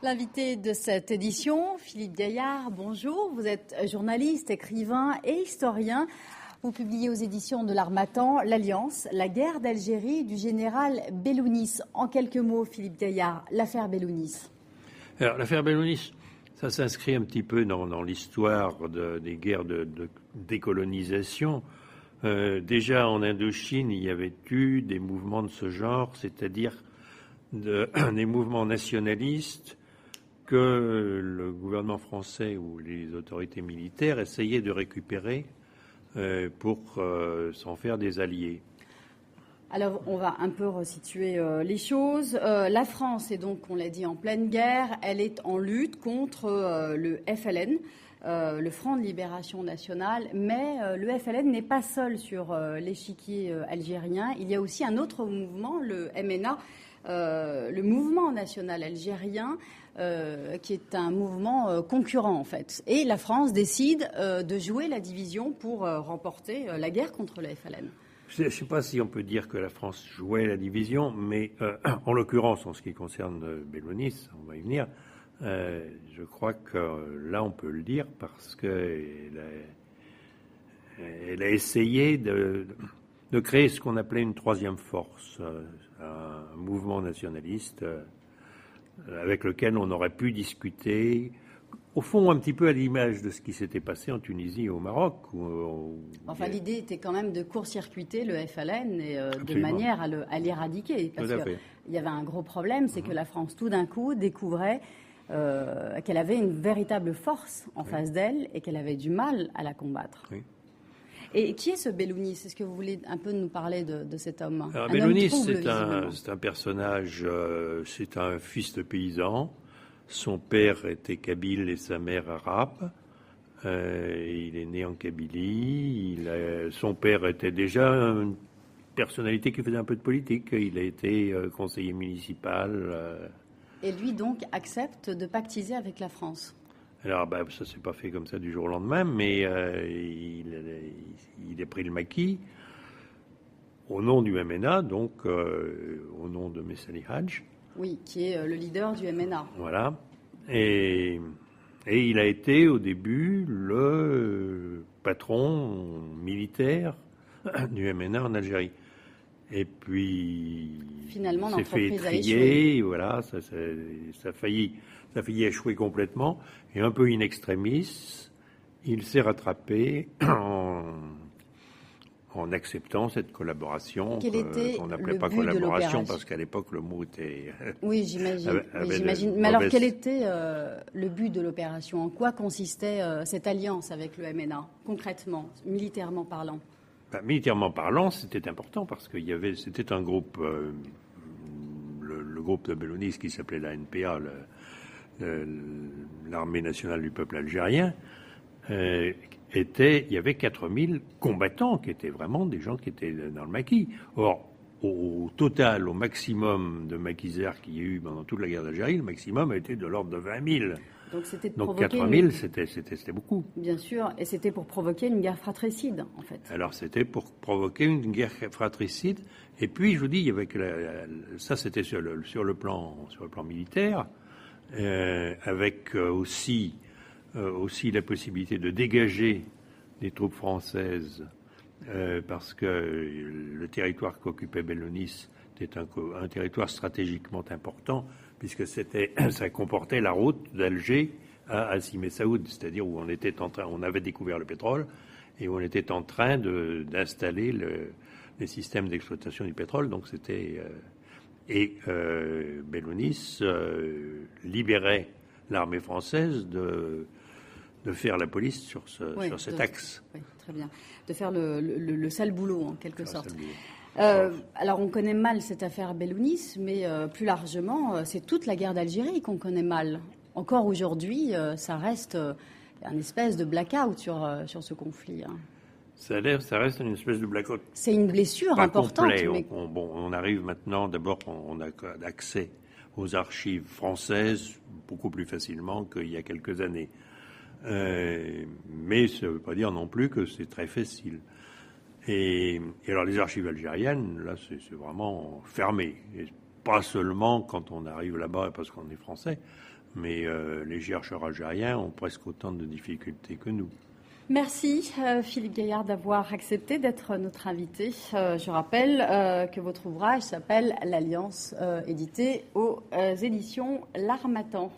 L'invité de cette édition, Philippe Gaillard, bonjour. Vous êtes journaliste, écrivain et historien. Vous publiez aux éditions de l'Harmattan L'Alliance, la guerre d'Algérie du général Bellounis. En quelques mots, Philippe Gaillard, l'affaire Bellounis. Alors, l'affaire Bellounis, ça s'inscrit un petit peu dans l'histoire des guerres de décolonisation. Déjà en Indochine, il y avait eu des mouvements de ce genre, c'est-à-dire des mouvements nationalistes que le gouvernement français ou les autorités militaires essayaient de récupérer pour s'en faire des alliés. Alors, on va un peu resituer les choses. La France est donc, on l'a dit, en pleine guerre. Elle est en lutte contre le FLN, le Front de Libération Nationale. Mais le FLN n'est pas seul sur l'échiquier algérien. Il y a aussi un autre mouvement, le MNA, le mouvement national algérien, qui est un mouvement concurrent en fait. Et la France décide de jouer la division pour remporter la guerre contre le FLN. Je ne sais pas si on peut dire que la France jouait la division, mais en l'occurrence, en ce qui concerne Bellounis, on va y venir, je crois que là on peut le dire parce qu'elle a essayé de créer ce qu'on appelait une troisième force, un mouvement nationaliste avec lequel on aurait pu discuter, au fond un petit peu à l'image de ce qui s'était passé en Tunisie et au Maroc. Enfin, l'idée était quand même de court-circuiter le FLN et de manière à l'éradiquer. Parce qu'il y avait un gros problème, c'est que la France, tout d'un coup, découvrait qu'elle avait une véritable force en face d'elle et qu'elle avait du mal à la combattre. Oui. Et qui est ce Bellounis? Est-ce que vous voulez un peu nous parler de cet homme? Alors, Bellounis, c'est un personnage, c'est un fils de paysan. Son père était kabyle et sa mère arabe. Il est né en Kabylie. Son père était déjà une personnalité qui faisait un peu de politique. Il a été conseiller municipal. Et lui, donc, accepte de pactiser avec la France? Alors, ça s'est pas fait comme ça du jour au lendemain, mais il a pris le maquis au nom du MNA, donc au nom de Messali Hadj. Oui, qui est le leader du MNA. Voilà. Et il a été au début le patron militaire du MNA en Algérie. Et puis, finalement, s'est fait étrier, voilà, ça a failli échouer complètement. Et un peu in extremis, il s'est rattrapé en acceptant cette collaboration qu'on n'appelait pas collaboration parce qu'à l'époque le mot était... Oui, j'imagine. Mais alors quel était le but de l'opération? En quoi consistait cette alliance avec le MNA, concrètement, militairement parlant? Militairement parlant, c'était important parce que c'était un groupe, le groupe de Bellounis qui s'appelait la NPA, l'Armée nationale du peuple algérien, il y avait 4000 combattants qui étaient vraiment des gens qui étaient dans le maquis. Or, au total, au maximum de maquisards qu'il y a eu pendant toute la guerre d'Algérie, le maximum a été de l'ordre de 20 000. Donc 4000, c'était beaucoup. Bien sûr, et c'était pour provoquer une guerre fratricide, en fait. Alors c'était pour provoquer une guerre fratricide. Et puis, je vous dis, il y avait ça c'était sur le plan militaire, avec aussi la possibilité de dégager des troupes françaises, parce que le territoire qu'occupait Bellounis était un territoire stratégiquement important, puisque ça comportait la route d'Alger à Simessaoud, c'est-à-dire où on avait découvert le pétrole et où on était en train d'installer les systèmes d'exploitation du pétrole. Donc Bellounis libérait l'armée française de faire la police sur cet axe. Oui, très bien. De faire le sale boulot, en quelque sorte. Alors, on connaît mal cette affaire Bellounis, mais plus largement, c'est toute la guerre d'Algérie qu'on connaît mal. Encore aujourd'hui, ça reste un espèce de blackout sur ce conflit. Hein. Ça reste une espèce de blackout. C'est une blessure importante. Complet. Mais... On arrive maintenant, d'abord, on a accès aux archives françaises beaucoup plus facilement qu'il y a quelques années. Mais ça ne veut pas dire non plus que c'est très facile. Et alors les archives algériennes, là, c'est vraiment fermé. Et pas seulement quand on arrive là-bas parce qu'on est français, Mais les chercheurs algériens ont presque autant de difficultés que nous. Merci Philippe Gaillard d'avoir accepté d'être notre invité. Je rappelle que votre ouvrage s'appelle L'Alliance, édité aux éditions L'Harmattan.